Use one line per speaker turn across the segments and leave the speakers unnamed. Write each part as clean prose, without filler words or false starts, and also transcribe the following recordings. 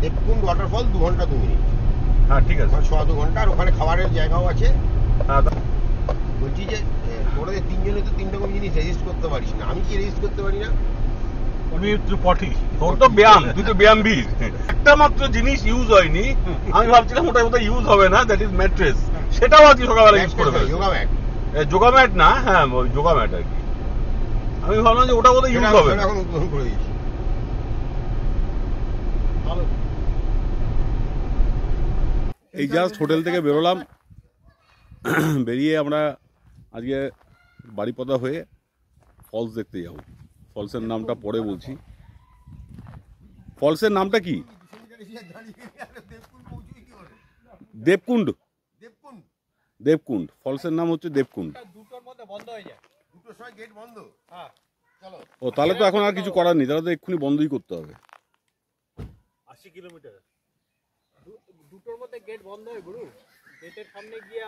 Debkunda waterfall 2 ঘন্টা 2 minute.
হ্যাঁ ঠিক আছে,
2 ঘন্টা। আর ওখানে খাবারের জায়গাও আছে। বলছি যে তোরা 3 জনে তো 3 রকম জিনিস রেজিস্ট করতে পারিস না, আমি কি রেজিস্ট করতে পারি না?
তোর তো ব্যায়াম, তুই তো ব্যায়াম বীর। একটা মাত্র জিনিস ইউজ হয়নি, আমি ভাবছিলাম ওটা বোধহয় ইউজ হবে না, দ্যাট ইজ ম্যাট্রেস। সেটাও আজকে সকালবেলা ইউজ করে ফেলেছে।
যোগা ম্যাট।
যোগা ম্যাট না, হ্যাঁ যোগা ম্যাট আর কি। আমি ভাবলাম যে ওটা বোধহয় ইউজ হবে না।
এখন উদ্বোধন করে দিয়েছি।
এই জাস্ট হোটেল থেকে বেরোলাম, বেরিয়ে আমরা আজকে বাড়িপদা হয়ে ফলস দেখতে যাব। ফলসের নামটা পরে বলছি। ফলসের নামটা কি? দেবকুণ্ড। দেবকুণ্ড ফলসের নাম হচ্ছে দেবকুণ্ড। ও তাহলে তো এখন আর কিছু করার নেই, তাহলে তো এক্ষুনি বন্ধই করতে হবে।
80 কিলোমিটার দুটোর মধ্যে গেট বন্ধ হয় গুরু। গেটের সামনে গিয়ে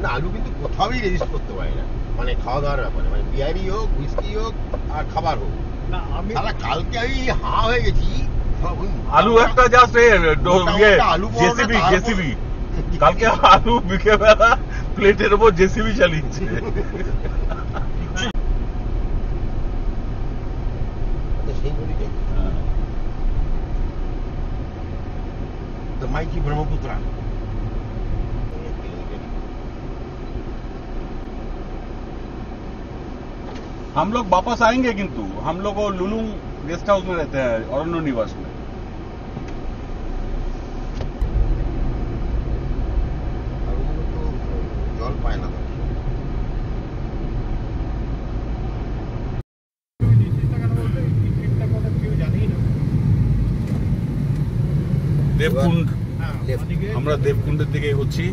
না, আলু কিন্তু কোথাওই রেজিস্ট করতে পারে না, মানে খাওয়া দাওয়ার ব্যাপারে, মানে বিয়ারি হোক, হুইস্কি হোক আর খাবার হোক।
না আমি
কালকে আমি হা হয়ে গেছি।
আলু একটা জাস্ট জেসিবি কালকে আলু বিকেলবেলা প্লেটের উপর জেসিবি চালিয়েছে।
মাইকি ব্রহ্মপুত্রা।
हम लोग वापस आएंगे, किंतु हम लोग वो लुलुंग गेस्ट हाउस में रहते हैं, अरण्य निवास में।
জল পায় না।
দেবকুণ্ড, আমরা দেবকুণ্ডের দিকে এগোচ্ছি।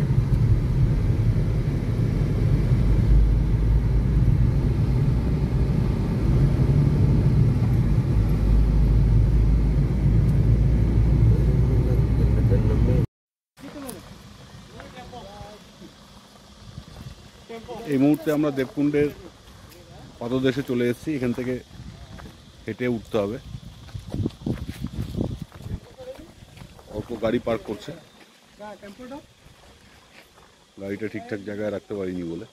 এই মুহূর্তে আমরা দেবকুণ্ডের পাদদেশে চলে এসেছি। এখান থেকে হেঁটে উঠতে হবে। অল্প গাড়ি পার্ক করছে, গাড়িটা ঠিকঠাক জায়গায় রাখতে পারিনি বলে।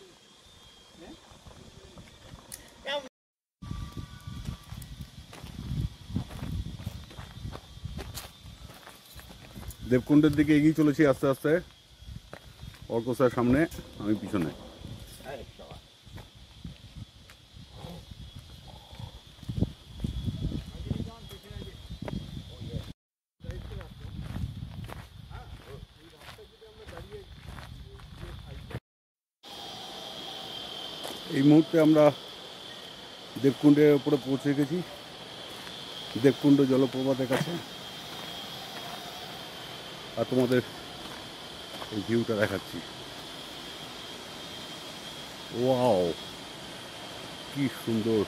দেবকুণ্ডের দিকে এগিয়ে চলেছি আস্তে আস্তে। অর্ক স্যার সামনে, আমি পিছনে। এই মুহূর্তে আমরা দেবকুণ্ডের উপরে পৌঁছে গেছি, দেবকুণ্ড জলপ্রপাতের কাছে। আর তোমাদের এই ভিউটা দেখাচ্ছি। ওয়াও, কি সুন্দর!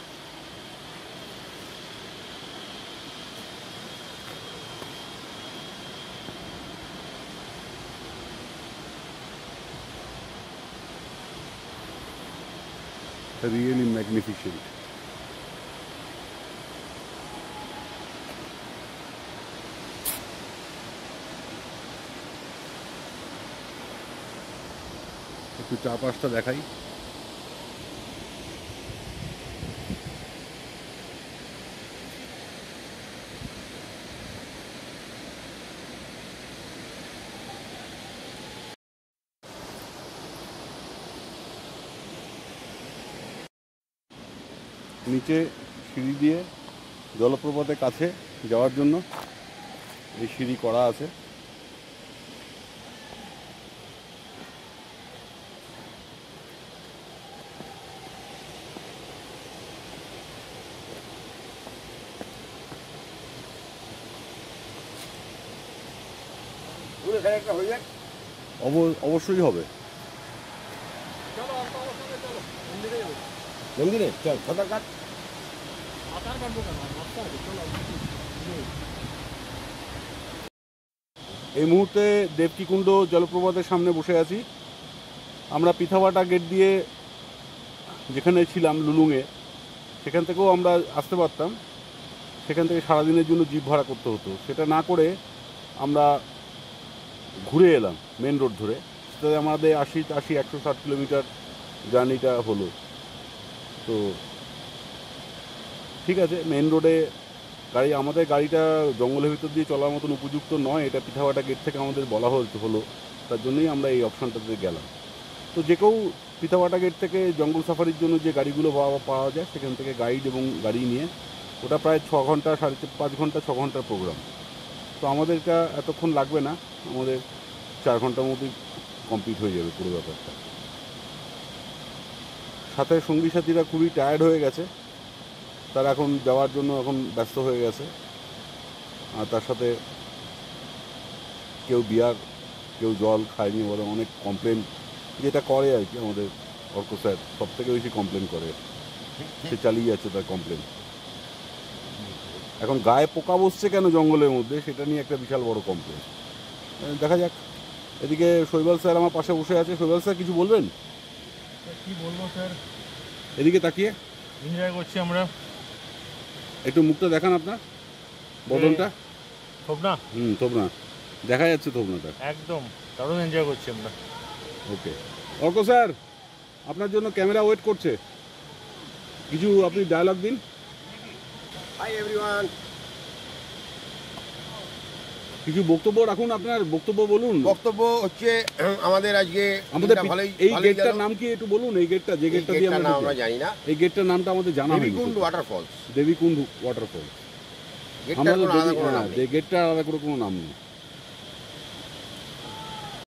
Really magnificent. একটু চারপাশটা দেখাই। নিচে সিঁড়ি দিয়ে জলপ্রপাতের কাছে যাওয়ার জন্য এই সিঁড়ি করা আছে। অবশ্যই হবে।
মন্দিরে চল, সাঁতার কাট।
এই মুহূর্তে দেবকীকুণ্ড জলপ্রপাতের সামনে বসে আছি। আমরা পিথাবাটা গেট দিয়ে যেখানে ছিলাম লুলুংয়ে, সেখান থেকেও আমরা আসতে পারতাম। সেখান থেকে সারাদিনের জন্য জিপ ভাড়া করতে হতো, সেটা না করে আমরা ঘুরে এলাম মেন রোড ধরে। সেটাতে আমাদের 160 কিলোমিটার জার্নিটা হলো। তো ঠিক আছে, মেন রোডে আমাদের গাড়িটা জঙ্গলের ভিতর দিয়ে চলার মতন উপযুক্ত নয়, এটা পিঠাভাটা গেট থেকে আমাদের বলা হলো, তার জন্যই আমরা এই অপশানটাতে গেলাম। তো যে কেউ পিঠাভাটা গেট থেকে জঙ্গল সাফারির জন্য যে গাড়িগুলো পাওয়া যায়, সেখান থেকে গাইড এবং গাড়ি নিয়ে, ওটা প্রায় 6 ঘন্টা 5.5 ঘন্টা 6 ঘন্টার প্রোগ্রাম। তো আমাদের এটা এতক্ষণ লাগবে না, আমাদের 4 ঘন্টার মধ্যেই কমপ্লিট হয়ে যাবে পুরো ব্যাপারটা। সাথে সঙ্গী সাথীরা খুবই টায়ার্ড হয়ে গেছে, তারা এখন যাওয়ার জন্য ব্যস্ত হয়ে গেছে। আর তার সাথে কেউ বিয়ার, কেউ জল খায়নি বলে অনেক কমপ্লেন যেটা করে আর কি। আমাদের অর্ক স্যার সব থেকে বেশি কমপ্লেন করে, সে চালিয়ে যাচ্ছে তার কমপ্লেন। এখন গায়ে পোকা বসছে কেন জঙ্গলের মধ্যে, সেটা নিয়ে একটা বিশাল বড় কমপ্লেন। দেখা যাক। এদিকে শৈবাল স্যার আমার পাশে বসে আছে। শৈবাল স্যার কিছু বলবেন?
কি বলবো স্যার,
এদিকে তাকিয়ে
এনজয় করছি আমরা।
একটু মুখটা দেখান আপনার, বদনটা।
থোবনা
থোবনা দেখা যাচ্ছে, থোবনাটা
একদম দারুণ এনজয় করছি আমরা।
ওকে। অর্ক স্যার, আপনার জন্য ক্যামেরা ওয়েট করছে, কিছু আপনি ডায়লগ দিন।
Hi everyone.
কিছু বক্তব্য রাখুন, আপনার বক্তব্য বলুন।
বক্তব্য হচ্ছে আমাদের আজকে
আমাদের
দিনটা ভালোই
এই
ভালোই
গেটটার
গেল।
নাম কি একটু বলুন। এই গেটটা, যে
এই
গেটটা দিয়ে
গেটটার নাম
আমরা
আমরা জানি না।
এই গেটটার নামটা আমাদের জানা হয়নি।
দেবীকুণ্ড ওয়াটারফলস।
দেবীকুণ্ড ওয়াটারফল।
গেটটার কোনো আলাদা কোনো নাম নেই।
গেটটার আলাদা করে কোনো নাম নেই।